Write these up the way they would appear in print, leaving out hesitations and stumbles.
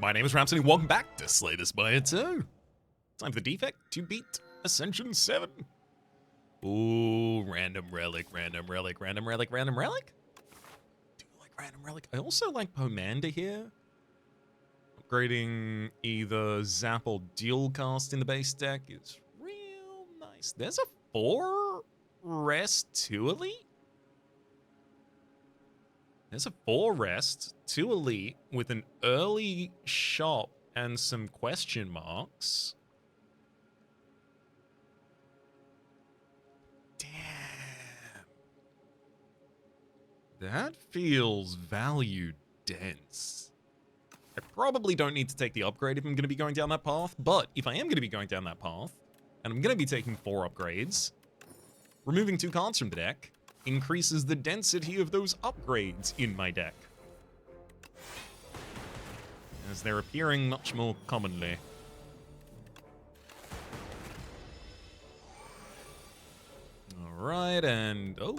My name is Rhapsody, welcome back to Slay the Spire 2. Time for the defect to beat Ascension 7. Ooh, random relic, random relic, random relic, random relic? Do you like random relic? I also like Pomander here. Upgrading either Zap or Dual Cast in the base deck is real nice. There's a 4 rest 2 elite? There's a 4 rest, 2 elite, with an early shop and some question marks. Damn. That feels value dense. I probably don't need to take the upgrade if I'm going to be going down that path, but if I am going to be going down that path, and I'm going to be taking 4 upgrades, removing 2 cards from the deck increases the density of those upgrades in my deck, as they're appearing much more commonly. Alright, and oh,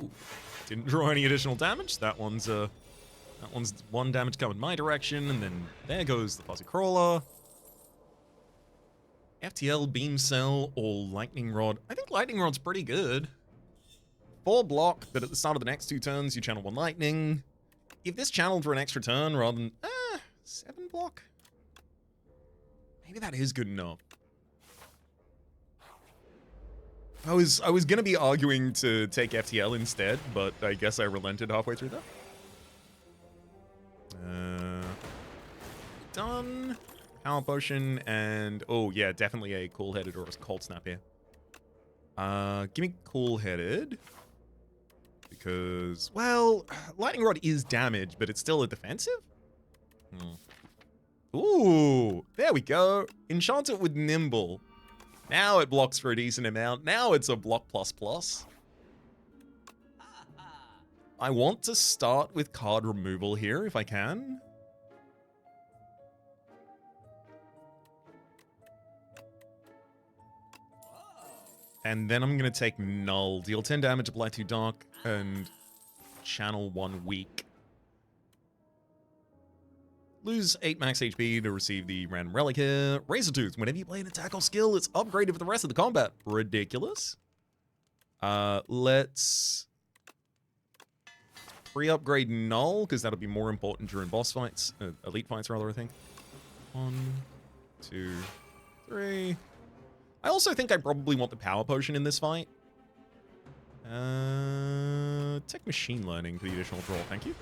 didn't draw any additional damage. That one's 1 damage coming my direction, and then there goes the Fuzzy Crawler. FTL, Beam Cell, or Lightning Rod. I think Lightning Rod's pretty good. 4 block, but at the start of the next 2 turns, you channel 1 lightning. If this channeled for an extra turn rather than 7 block, maybe that is good enough. I was gonna be arguing to take FTL instead, but I guess I relented halfway through that. Done. Power Potion, and oh yeah, definitely a Cool-Headed or a Cold Snap here. Give me Cool-Headed. Because, well, Lightning Rod is damage, but it's still a defensive? Ooh, there we go. Enchant it with Nimble. Now it blocks for a decent amount. Now it's a block plus. I want to start with card removal here, if I can. And then I'm going to take Null, deal 10 damage, apply 2 Dark, and channel 1 Weak. Lose 8 max HP to receive the random relic here. Razor Tooth, whenever you play an attack or skill, it's upgraded for the rest of the combat. Ridiculous. Let's pre-upgrade Null, because that'll be more important during boss fights. Elite fights, rather, I think. 1, 2, 3... I also think I probably want the Power Potion in this fight. Take Machine Learning for the additional draw, thank you.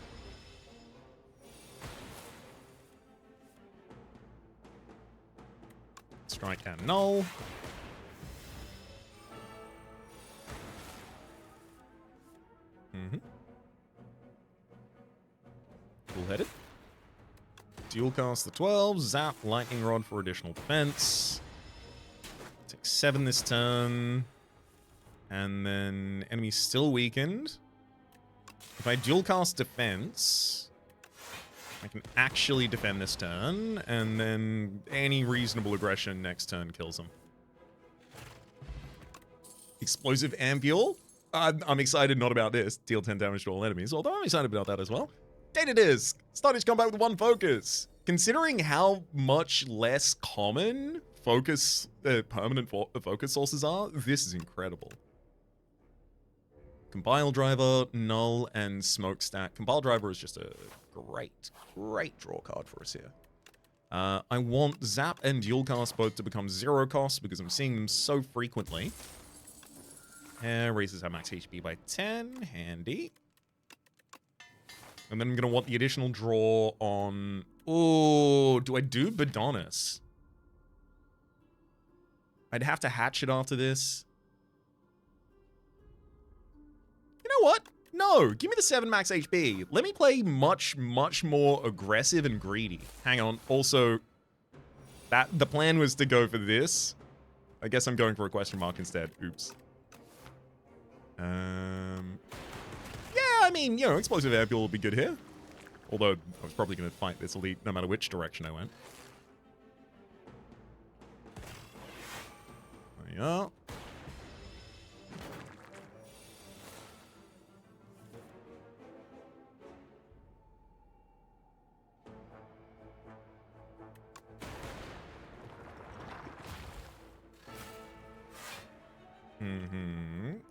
Strike and Null. Cool-Headed. Dual cast the 12, Zap, Lightning Rod for additional defense. Take 7 this turn, and then enemy still weakened. If I dual cast defense, I can actually defend this turn, and then any reasonable aggression next turn kills him. Explosive Ampule? I'm excited not about this. Deal 10 damage to all enemies, although I'm excited about that as well. Data Disc! Start each combat with 1 focus. Considering how much less common focus, permanent focus sources are, this is incredible. Compile Driver, Null, and Smokestack. Compile Driver is just a great draw card for us here. I want Zap and Dual Cast both to become 0 cost because I'm seeing them so frequently. Raises our max HP by 10, handy. And then I'm going to want the additional draw on... Oh, do I do Badonis? I'd have to hatch it after this. You know what? No, give me the 7 max HP. Let me play much more aggressive and greedy. Hang on. Also, the plan was to go for this. I guess I'm going for a question mark instead. Oops. Yeah, I mean, you know, Explosive Airfuel will be good here. Although, I was probably going to fight this elite no matter which direction I went. There you are.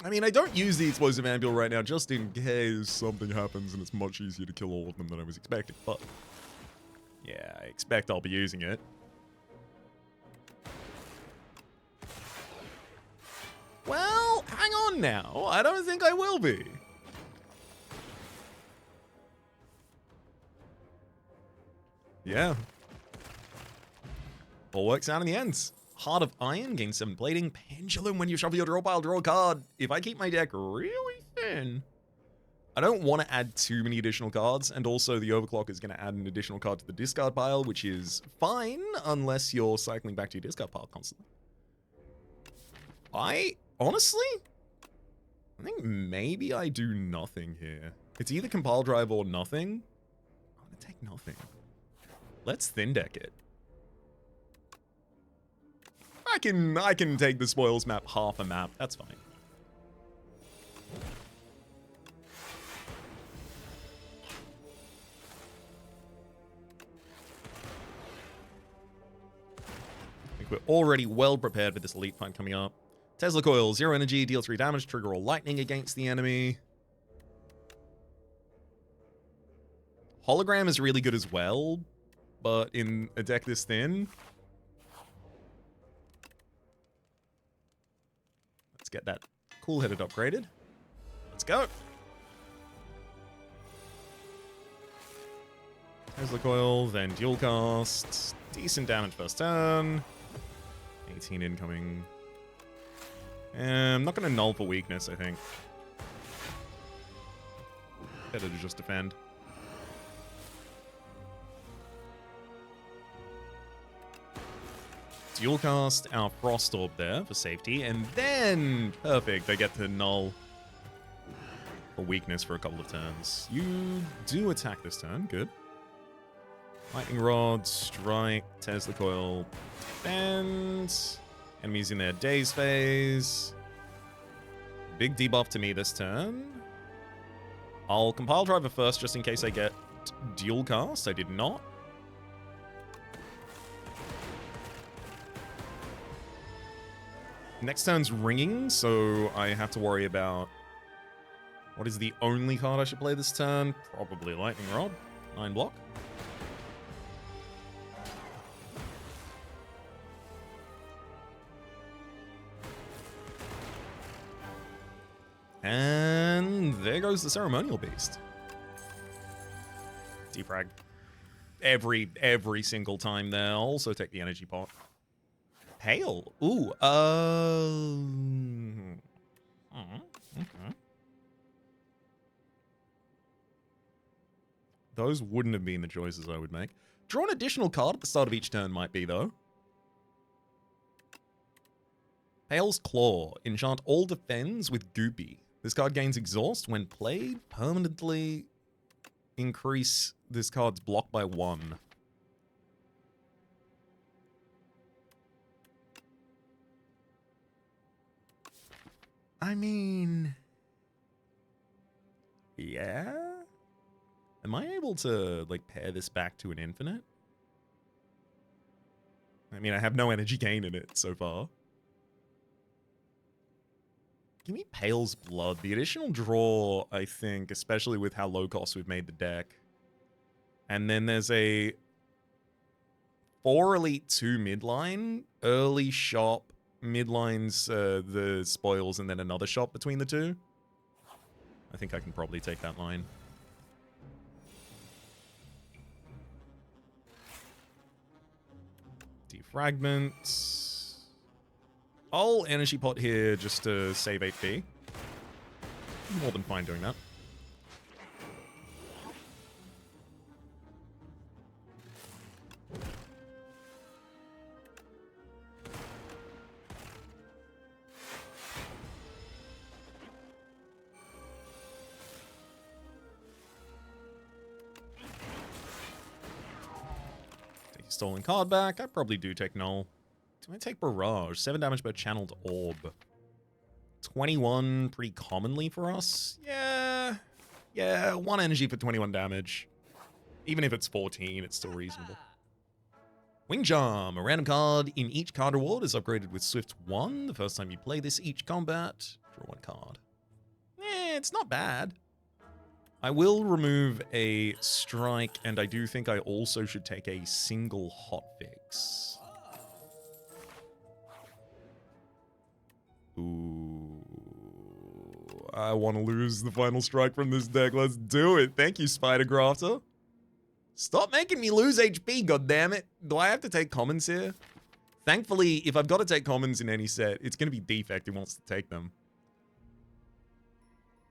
I mean, I don't use the explosive ambule right now just in case something happens and it's much easier to kill all of them than I was expecting, but yeah, I expect I'll be using it. Well, hang on now. I don't think I will be. Yeah. All works out in the end. Heart of Iron, gain 7 plating. Pendulum, when you shuffle your draw pile, draw a card. If I keep my deck really thin, I don't want to add too many additional cards, and also the Overclock is going to add an additional card to the discard pile, which is fine, unless you're cycling back to your discard pile constantly. Honestly, I think maybe I do nothing here. It's either Compile Drive or nothing. I'm going to take nothing. Let's thin deck it. I can take the spoils map half a map. That's fine. I think we're already well prepared for this elite fight coming up. Tesla Coil, 0 energy, deal 3 damage, trigger all lightning against the enemy. Hologram is really good as well, but in a deck this thin, let's get that cool-headed upgraded. Let's go. Tesla Coil, then dual cast. Decent damage first turn. 18 incoming. I'm not going to null for weakness, I think. Better to just defend. Dual cast our Frost Orb there for safety, and then, perfect, I get to null for weakness for a couple of turns. You do attack this turn, good. Lightning Rod, Strike, Tesla Coil, defend. Enemies in their Daze phase. Big debuff to me this turn. I'll Compile Driver first just in case I get dual cast. I did not. Next turn's ringing, so I have to worry about what is the only card I should play this turn. Probably Lightning Rod. 9 block. And there goes the Ceremonial Beast. Defrag every single time there. Also take the energy pot. Hail. Ooh. Okay. Those wouldn't have been the choices I would make. Draw an additional card at the start of each turn might be, though. Hail's Claw. Enchant all defends with Goopy. This card gains exhaust when played. Permanently increase this card's block by 1. I mean, yeah. Am I able to, like, pair this back to an infinite? I mean, I have no energy gain in it so far. Give me Pale's Blood. The additional draw, I think, especially with how low cost we've made the deck. And then there's a 4 Elite 2 midline, early shop, midlines the spoils, and then another shop between the two. I think I can probably take that line. Defragment. I'll energy pot here just to save HP. More than fine doing that. Take a stolen card back. I probably do take null. Do I take Barrage? 7 damage per channeled orb. 21 pretty commonly for us. Yeah, 1 energy for 21 damage. Even if it's 14, it's still reasonable. Wing Charm. A random card in each card reward is upgraded with Swift 1. The first time you play this each combat, draw 1 card. It's not bad. I will remove a strike, and I do think I also should take a single hotfix. Ooh. I want to lose the final strike from this deck. Let's do it. Thank you, Spider Grafter. Stop making me lose HP, goddammit. Do I have to take commons here? Thankfully, if I've got to take commons in any set, it's going to be Defect who wants to take them.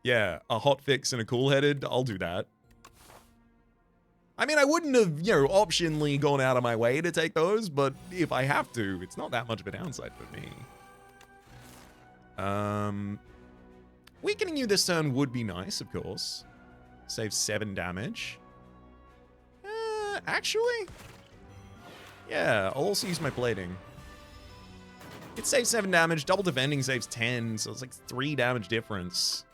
Yeah, a hotfix and a cool-headed, I'll do that. I mean, I wouldn't have, optionally gone out of my way to take those, but if I have to, it's not that much of a downside for me. Weakening you this turn would be nice, of course. Save 7 damage. Actually? Yeah, I'll also use my plating. It saves 7 damage, double defending saves 10, so it's like 3 damage difference.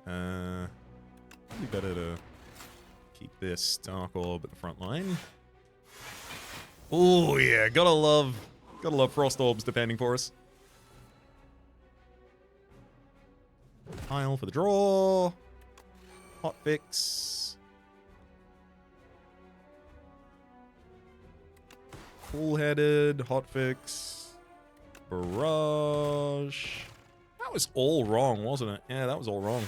Probably better to keep this Dark Orb at the front line. Oh yeah, gotta love Frost Orbs defending for us. Pile for the draw. Hotfix. Cool-headed, hotfix. Barrage. That was all wrong, wasn't it? Yeah, that was all wrong.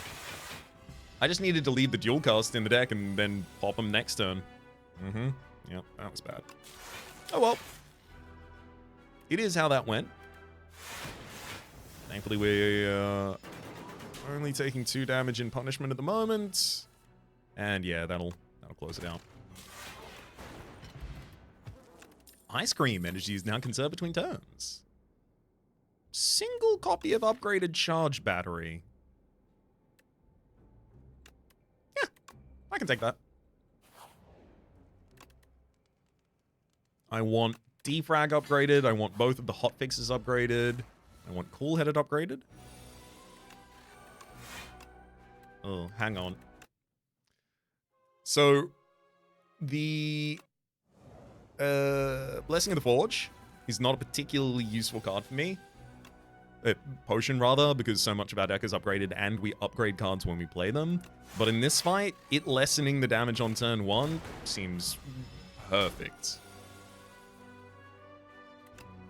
I just needed to leave the dual cast in the deck and then pop them next turn. Yep, that was bad. Oh well. It is how that went. Thankfully, we're only taking 2 damage in punishment at the moment. And yeah, that'll close it out. Ice Cream energy is now conserved between turns. Single copy of upgraded charge battery. Yeah, I can take that. I want defrag upgraded. I want both of the hotfixes upgraded. I want cool-headed upgraded. Oh, hang on. So, the Blessing of the Forge is not a particularly useful card for me. Potion, rather, because so much of our deck is upgraded and we upgrade cards when we play them. But in this fight, it lessening the damage on turn 1 seems perfect.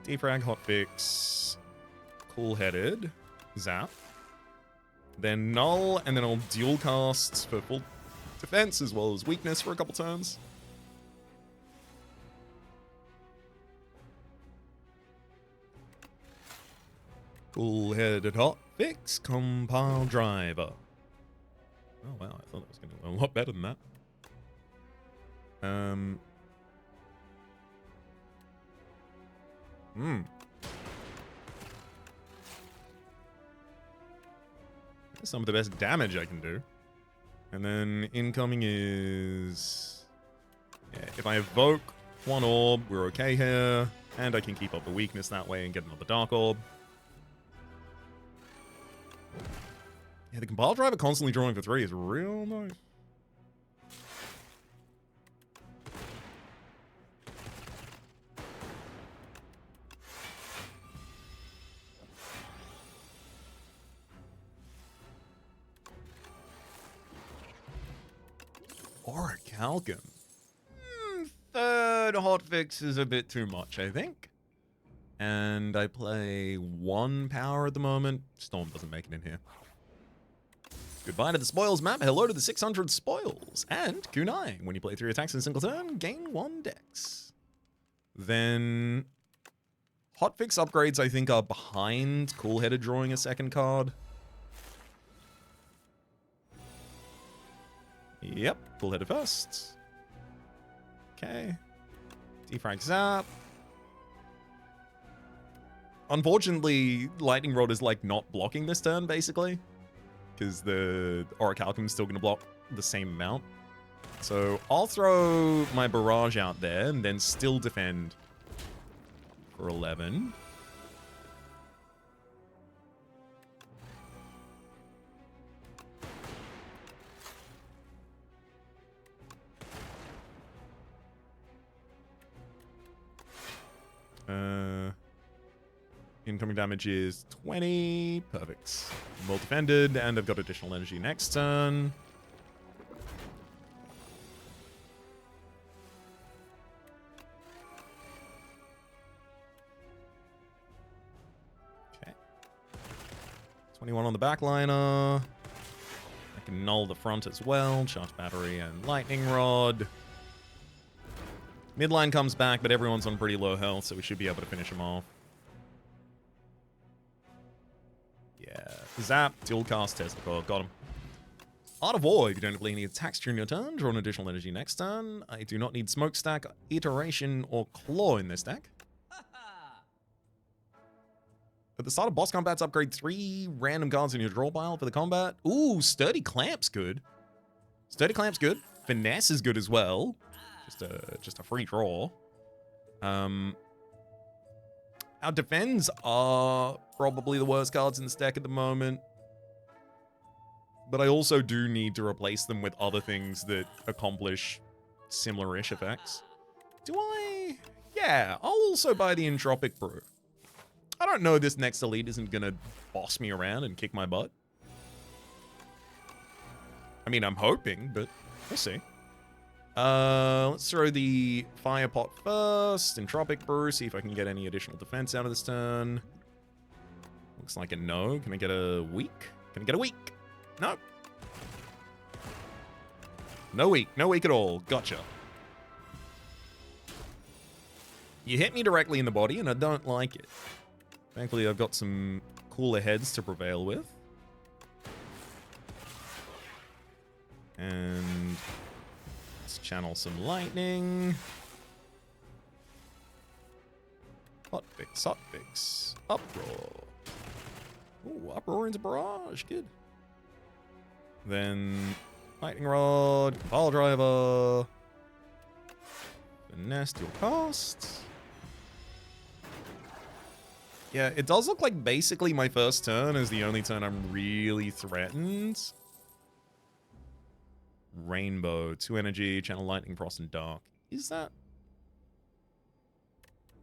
Defrag, hotfix, cool-headed, zap. Then null, and then I'll dual cast for full defense as well as weakness for a couple turns. Cool-headed hotfix, compile driver. Oh wow, I thought it was going to go a lot better than that. That's some of the best damage I can do. And then incoming is... Yeah, if I evoke 1 orb, we're okay here. And I can keep up the weakness that way and get another Dark Orb. Yeah, the compile driver constantly drawing for 3 is real nice. Orichalcum. Third hotfix is a bit too much, I think. And I play 1 power at the moment. Storm doesn't make it in here. Goodbye to the spoils map. Hello to the 600 spoils. And kunai. When you play 3 attacks in a single turn, gain 1 dex. Then hotfix upgrades, I think, are behind cool-headed drawing a second card. Yep, cool-headed first. Okay. Defrag zap. Unfortunately, Lightning Rod is, like, not blocking this turn, basically. Because the Orichalcum is still going to block the same amount. So I'll throw my Barrage out there and then still defend for 11. Incoming damage is 20. Perfect. Well defended, and I've got additional energy next turn. Okay. 21 on the backliner. I can null the front as well. Charge battery and lightning rod. Midline comes back, but everyone's on pretty low health, so we should be able to finish them off. Yeah. Zap, dual cast, Tesla Core. Got him. Art of War. If you don't apply any attacks during your turn, draw an additional energy next turn. I do not need Smokestack, Iteration, or Claw in this deck. At the start of boss combats, upgrade 3 random cards in your draw pile for the combat. Ooh, Sturdy Clamp's good. Sturdy Clamp's good. Finesse is good as well. Just a free draw. Our defends are probably the worst cards in this deck at the moment. But I also do need to replace them with other things that accomplish similar-ish effects. Do I? Yeah, I'll also buy the Entropic Brew. I don't know this next elite isn't gonna boss me around and kick my butt. I mean, I'm hoping, but we'll see. Let's throw the Fire Pot first. Entropic Brew, see if I can get any additional defense out of this turn. Looks like a no. Can I get a weak? Can I get a weak? No. No weak. No weak at all. Gotcha. You hit me directly in the body, and I don't like it. Thankfully, I've got some cooler heads to prevail with. And let's channel some lightning. Hotfix, hotfix. Uproar. Ooh, uproar into barrage. Good. Then lightning rod, pile driver. Finesse dual cast. Yeah, it does look like basically my first turn is the only turn I'm really threatened. Rainbow, 2 energy, channel lightning, frost, and dark. Is that?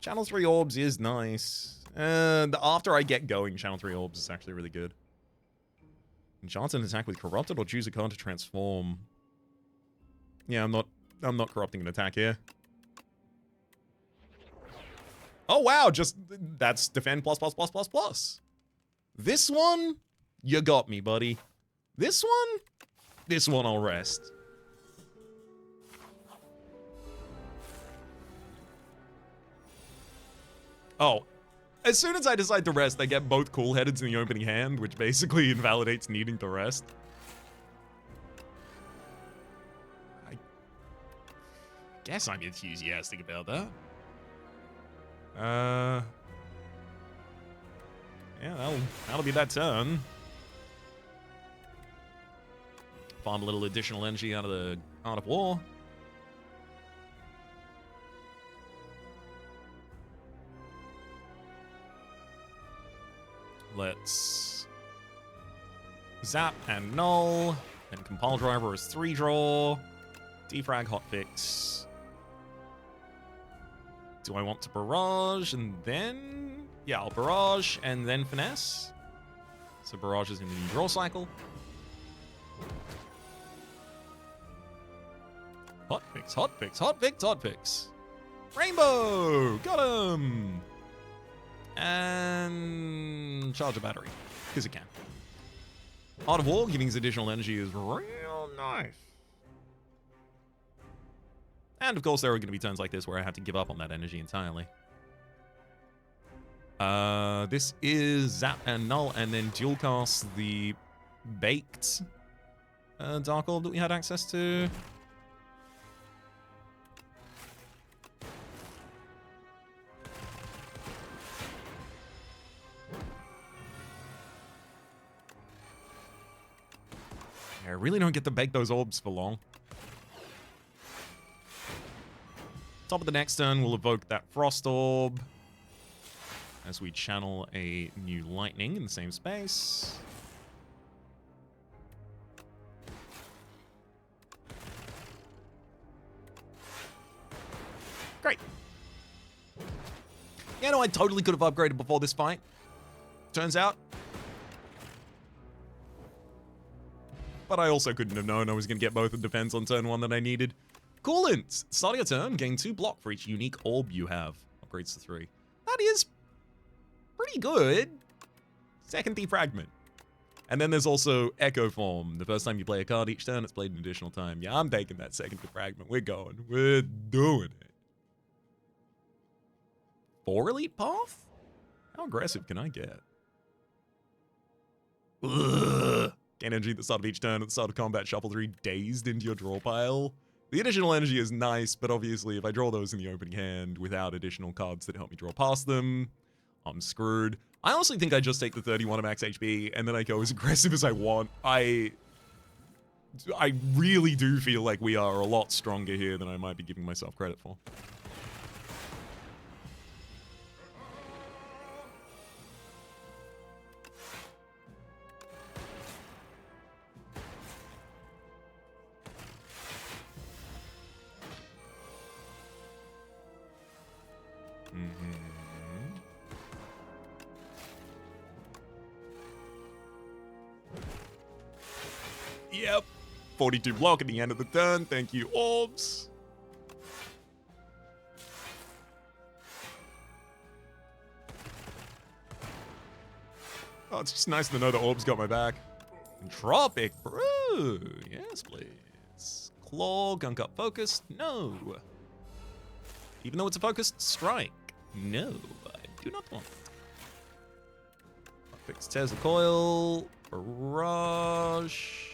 Channel 3 orbs is nice. And after I get going, channel 3 orbs is actually really good. Enchant an attack with corrupted or choose a card to transform. Yeah, I'm not corrupting an attack here. Oh wow, just that's defend plus plus plus plus plus. This one, you got me, buddy. This one I'll rest. Oh, as soon as I decide to rest, I get both cool headeds in the opening hand, which basically invalidates needing to rest. I guess I'm enthusiastic about that. Yeah, that'll be that turn. Farm a little additional energy out of the Art of War. Let's zap and null. And compile driver is 3 draw. Defrag hotfix. Do I want to barrage and then? Yeah, I'll barrage and then finesse. So barrage is in the draw cycle. Hotfix, hotfix, hotfix, hotfix. Rainbow! Got him! And charge a battery, because it can. Art of War, giving us additional energy is real nice. And of course, there are going to be turns like this where I have to give up on that energy entirely. This is Zap and Null, and then dual cast the Baked Dark Orb that we had access to. I really don't get to bake those orbs for long. Top of the next turn, we'll evoke that Frost Orb as we channel a new Lightning in the same space. Great. You know, I totally could have upgraded before this fight. Turns out. But I also couldn't have known I was going to get both the defense on turn 1 that I needed. Coolant. Starting a turn, gain 2 block for each unique orb you have. Upgrades to 3. That is pretty good. Second defragment. And then there's also Echo Form. The first time you play a card each turn, it's played an additional time. Yeah, I'm taking that second defragment. We're going. We're doing it. 4 Elite Path? How aggressive can I get? Ugh. Gain energy at the start of each turn. At the start of combat, shuffle 3 Dazed into your draw pile. The additional energy is nice, but obviously if I draw those in the opening hand without additional cards that help me draw past them, I'm screwed. I honestly think I just take the 31 of max HP and then I go as aggressive as I want. I really do feel like we are a lot stronger here than I might be giving myself credit for. Yep. 42 block at the end of the turn. Thank you, orbs. Oh, it's just nice to know the orbs got my back. Entropic Brew. Yes, please. Claw, gunk up focused. No. Even though it's a focused strike. No, I do not want it. Fix Tesla Coil. Barrage.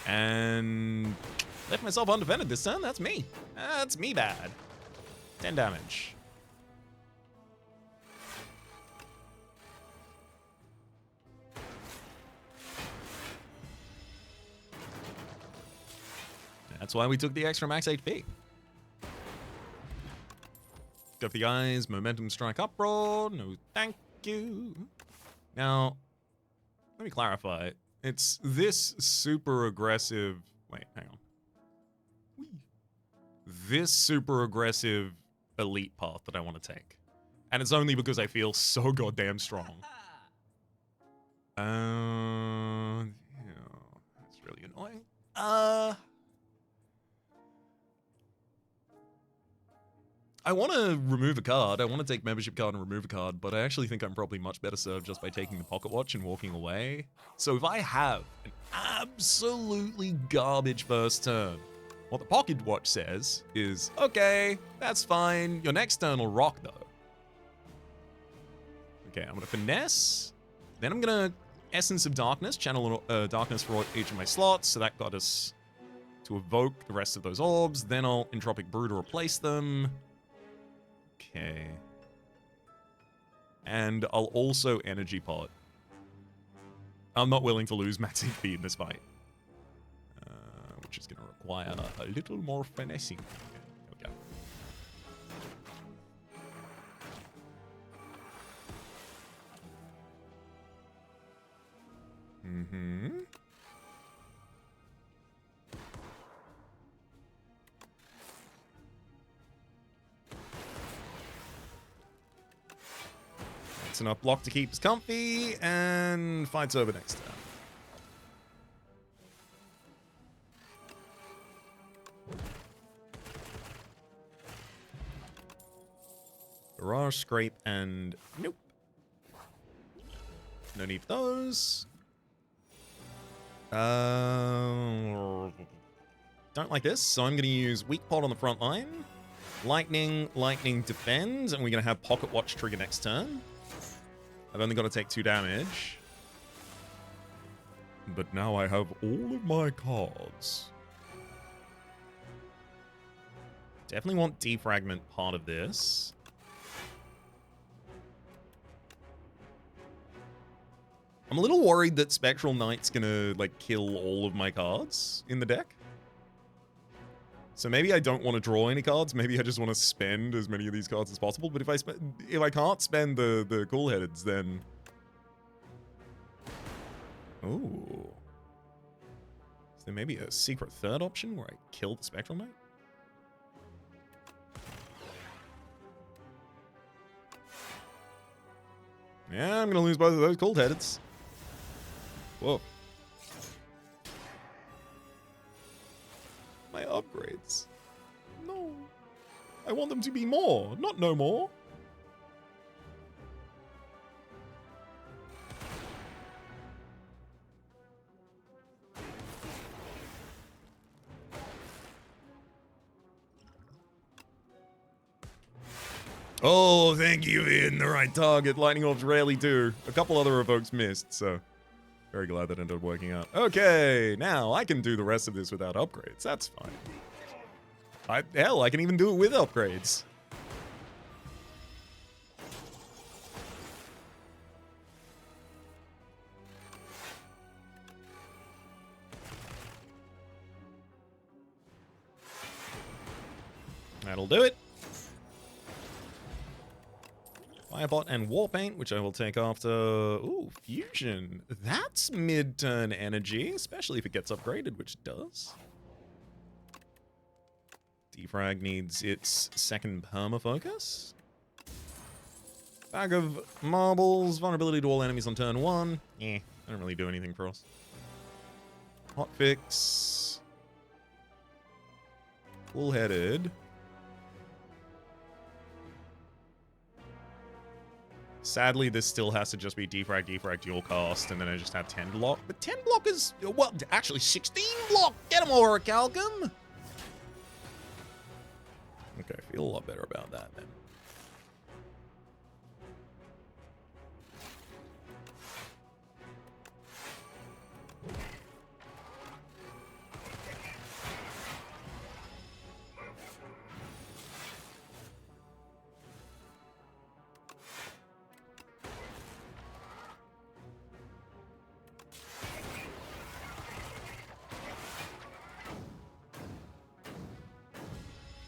And left myself undefended this turn. That's me. That's me bad. 10 damage. That's why we took the extra max HP. Go for the eyes. Momentum strike uproar. No, thank you. Now, let me clarify. It's this super aggressive... Wait, hang on. Whee. This super aggressive elite path that I want to take. And it's only because I feel so goddamn strong. Yeah, that's really annoying. I want to remove a card. I want to take membership card and remove a card, but I actually think I'm probably much better served just by taking the pocket watch and walking away. So if I have an absolutely garbage first turn, what the pocket watch says is, okay, that's fine. Your next turn will rock though. Okay, I'm going to finesse. Then I'm going to Essence of Darkness, channel Darkness for each of my slots. So that got us to evoke the rest of those orbs. Then I'll Entropic Brew to replace them. Okay. And I'll also Energy Pot. I'm not willing to lose max HP in this fight. Which is going to require a little more finessing. Okay, there we go. Mm-hmm. That's enough block to keep us comfy, and fight's over next turn. Barrage, Scrape, and nope. No need for those. Don't like this, so I'm going to use Weak Pot on the front line. Lightning, Lightning, Defend, and we're going to have Pocket Watch trigger next turn. I've only got to take 2 damage. But now I have all of my cards. Definitely want Defragment part of this. I'm a little worried that Spectral Knight's gonna, like, kill all of my cards in the deck. So maybe I don't want to draw any cards. Maybe I just want to spend as many of these cards as possible. But if I can't spend the cool heads, then... Ooh. Is there maybe a secret third option where I kill the Spectral Knight? Yeah, I'm going to lose both of those cold-headeds. Whoa. My upgrades. No. I want them to be more, not no more. Oh, thank you, Ian. The right target. Lightning Orbs rarely do. A couple other evokes missed, so very glad that ended up working out. Okay, now I can do the rest of this without upgrades. That's fine. Hell, I can even do it with upgrades. That'll do it. Firebot and Warpaint, which I will take after... Ooh, Fusion. That's mid-turn energy, especially if it gets upgraded, which it does. Defrag needs its second perma-focus. Bag of Marbles, vulnerability to all enemies on turn 1. I don't really do anything for us. Hotfix. Full-headed. Sadly, this still has to just be defrag, dual cast, and then I just have 10 block. But 10 block is, well, actually 16 block! Get him, Orichalcum! Okay, I feel a lot better about that then.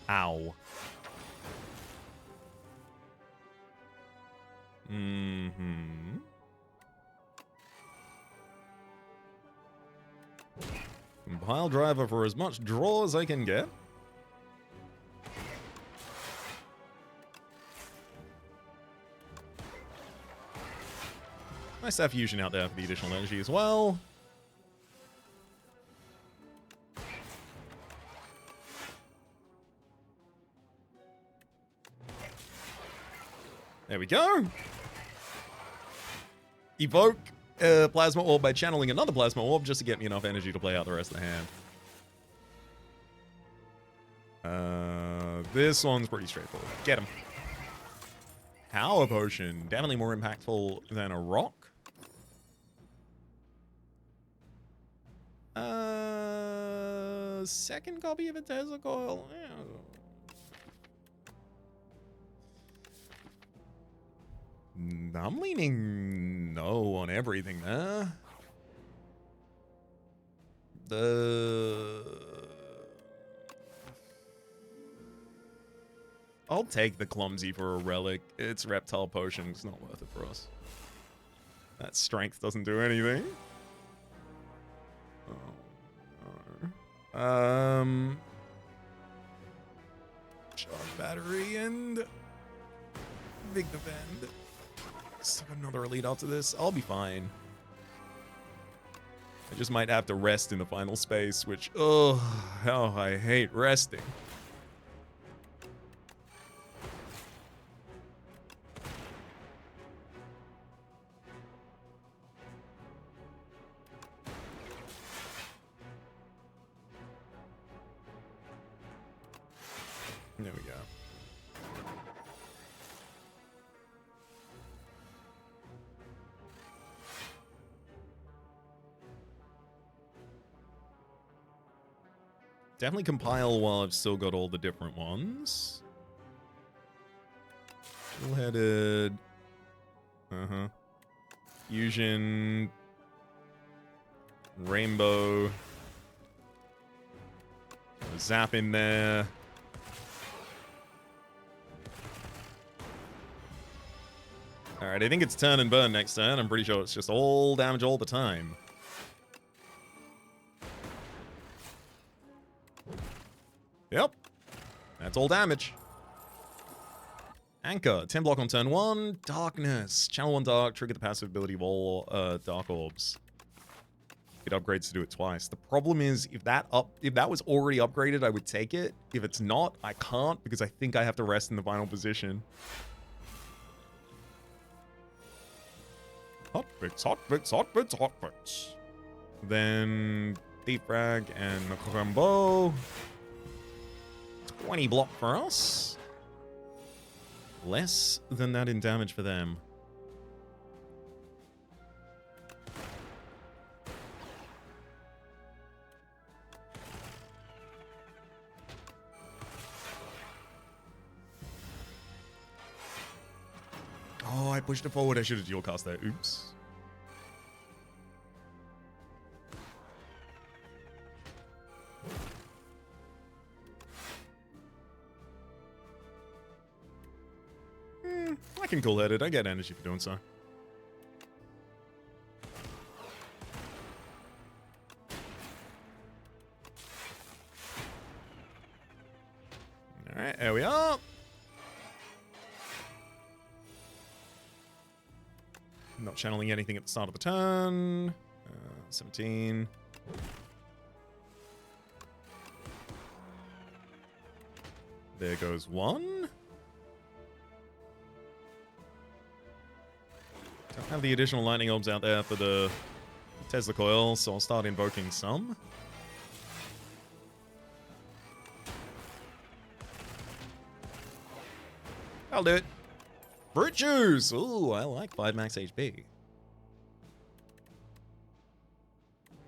Ow. Compile driver for as much draw as I can get. Nice to have Fusion out there for the additional energy as well. There we go. Evoke Plasma Orb by channeling another Plasma Orb just to get me enough energy to play out the rest of the hand. This one's pretty straightforward. Get him. Power Potion. Definitely more impactful than a rock. Second copy of a Tesla Coil. Yeah. I'm leaning no on everything there. I'll take the clumsy for a relic. It's reptile potion. It's not worth it for us. That strength doesn't do anything. Oh, no. Charge battery and big defend. Still got another elite after this. I'll be fine. I just might have to rest in the final space, which, oh, how I hate resting. There we go. Definitely compile while I've still got all the different ones. Full-headed. Fusion. Rainbow. Zap in there. Alright, I think it's turn and burn next turn. I'm pretty sure it's just all damage all the time. Yep. That's all damage. Anchor, 10 block on turn 1. Darkness. Channel 1 dark, trigger the passive ability of all dark orbs. It upgrades to do it twice. The problem is, if that was already upgraded, I would take it. If it's not, I can't, because I think I have to rest in the final position. Hot bits, hot bits, hot bits, hot bits. Then defrag and Rambo. 20 block for us. Less than that in damage for them. Oh, I pushed it forward. I should have dual cast there. Oops. I can cool-head it. I get energy for doing so. Alright, there we are. Not channeling anything at the start of the turn. 17. There goes one. Don't have the additional lightning orbs out there for the Tesla coil, so I'll start invoking some. I'll do it. Fruit juice! Ooh, I like 5 max HP.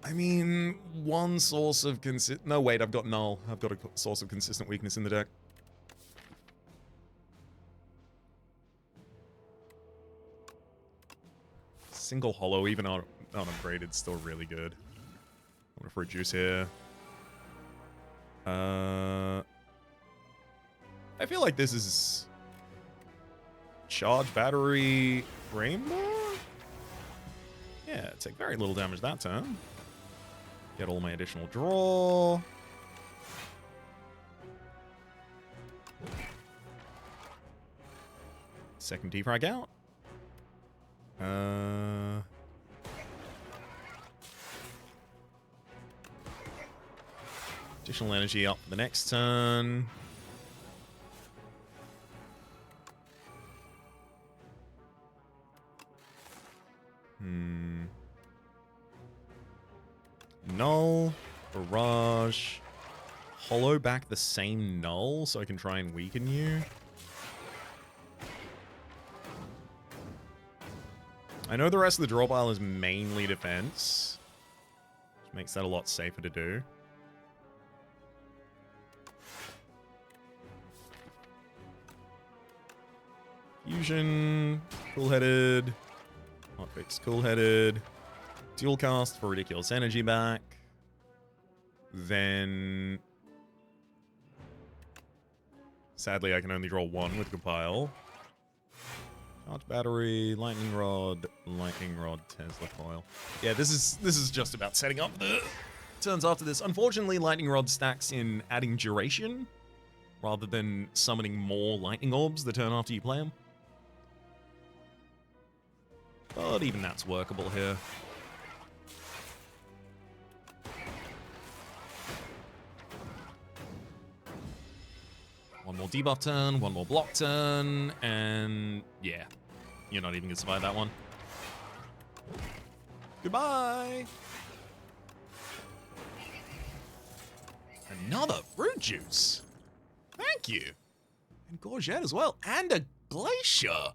I mean, one source of no, wait, I've got null. I've got a source of consistent weakness in the deck. Single hollow, even unupgraded, still really good. I'm gonna fruit juice here. I feel like this is charge battery rainbow? Yeah, take very little damage that turn. Get all my additional draw. Second defrag out. Additional energy up for the next turn. Null, barrage, hollow back the same null so I can try and weaken you. I know the rest of the draw pile is mainly defense, which makes that a lot safer to do. Fusion, cool-headed, hotfix, cool-headed, dual cast for ridiculous energy back. Then, sadly, I can only draw one with compile. Charge battery, lightning rod, Tesla coil. Yeah, this is just about setting up the turns after this. Unfortunately, lightning rod stacks in adding duration rather than summoning more lightning orbs the turn after you play them. But even that's workable here. One more debuff turn, one more block turn, and yeah, you're not even gonna survive that one. Goodbye! Another fruit juice. Thank you. And courgette as well, and a glacier.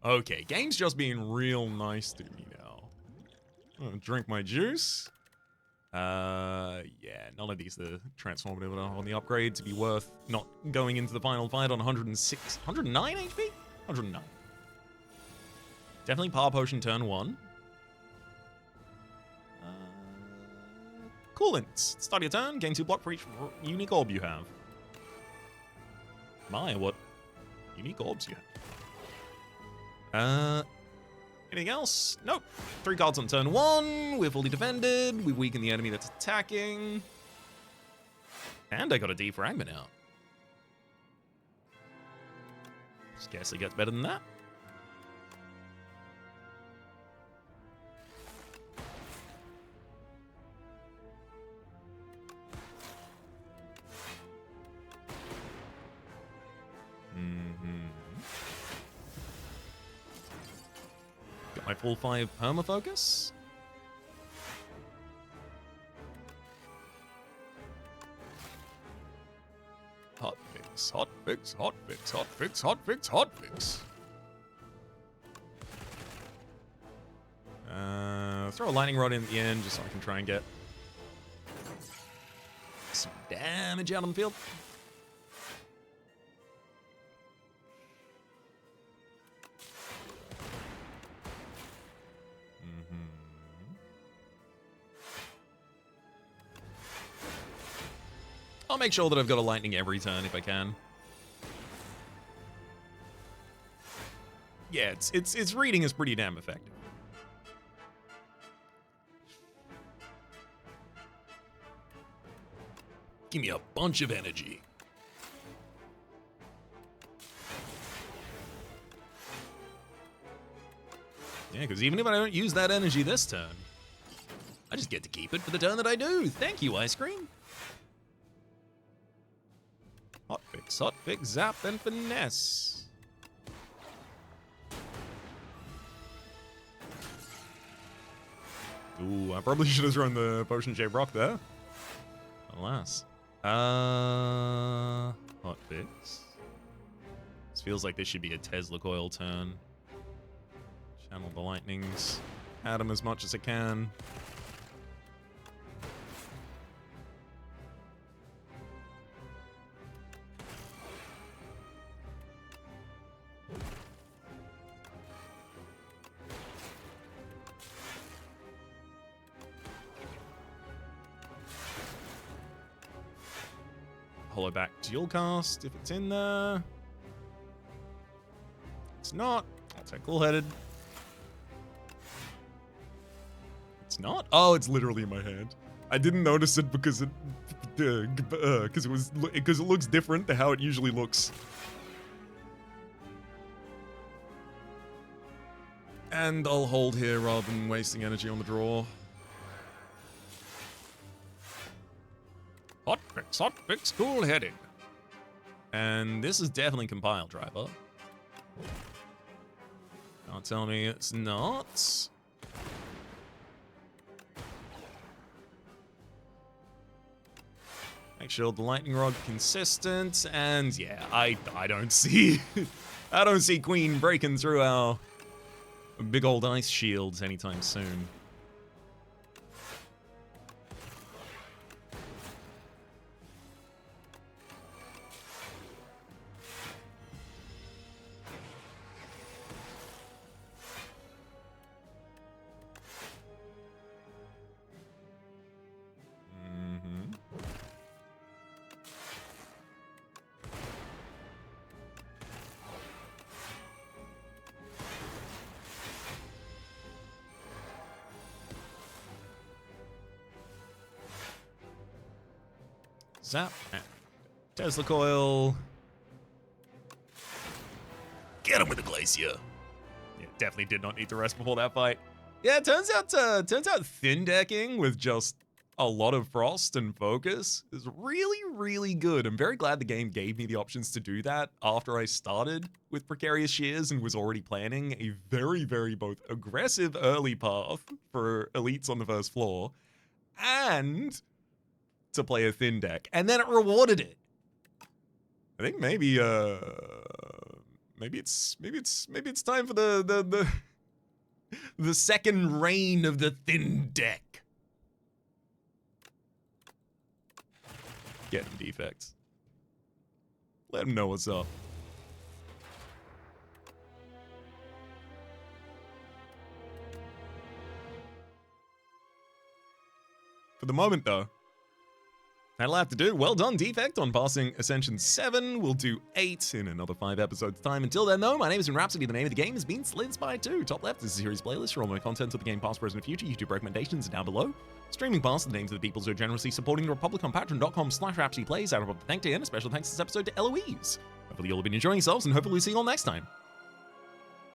Okay, game's just being real nice to me now. I'm gonna drink my juice. Yeah, none of these are transformative enough on the upgrade to be worth not going into the final fight on 106, 109 HP? 109. Definitely power potion turn 1. Coolants. Start your turn, gain 2 block for each unique orb you have. My, what unique orbs you have. Anything else? Nope. 3 cards on turn 1. We're fully defended. We weaken the enemy that's attacking. And I got a defragment out. Scarcely gets better than that. Got my full 5 perma focus. Hot fix, hot fix, hot fix, hot fix, hot fix, hot fix. Throw a lightning rod in at the end just so I can try and get some damage out on the field. I'll make sure that I've got a lightning every turn if I can. Yeah, its reading is pretty damn effective. Give me a bunch of energy. Yeah, because even if I don't use that energy this turn, I just get to keep it for the turn that I do. Thank you, Ice Cream. Hot fix, zap, and finesse. Ooh, I probably should have thrown the potion-shaped rock there. Alas. Hot fix. This feels like this should be a Tesla coil turn. Channel the lightnings. Add them as much as I can. Hollow back dual cast if it's in there. It's not. I'll take cool-headed. It's not. Oh, it's literally in my hand. I didn't notice it because it looks different to how it usually looks. And I'll hold here rather than wasting energy on the draw. Hot fix, cool-headed. And this is definitely compile driver. Don't tell me it's not. Make sure the lightning rod consistent, and yeah, I don't see I don't see Queen breaking through our big old ice shields anytime soon. Zap. Tesla coil. Get him with the glacier. Yeah, definitely did not need to rest before that fight. Yeah, it turns out thin decking with just a lot of frost and focus is really, really good. I'm very glad the game gave me the options to do that after I started with Precarious Shears and was already planning a very, very both aggressive early path for elites on the first floor and to play a thin deck, and then it rewarded it. I think maybe it's time for the second reign of the thin deck. Get him, defects. Let him know what's up. For the moment, though, that'll have to do. Well done, Defect, on passing Ascension 7. We'll do 8 in another 5 episodes' time. Until then, though, my name is Rhapsody. The name of the game has been Spire 2. Top left is a series playlist for all my content of the game past, present, and future. YouTube recommendations are down below. Streaming past the names of the people who are generously supporting the Republic on patreon.com/RhapsodyPlays. Out of the thank you, and a special thanks this episode to Eloise. Hopefully, you'll have been enjoying yourselves, and hopefully, we'll see you all next time.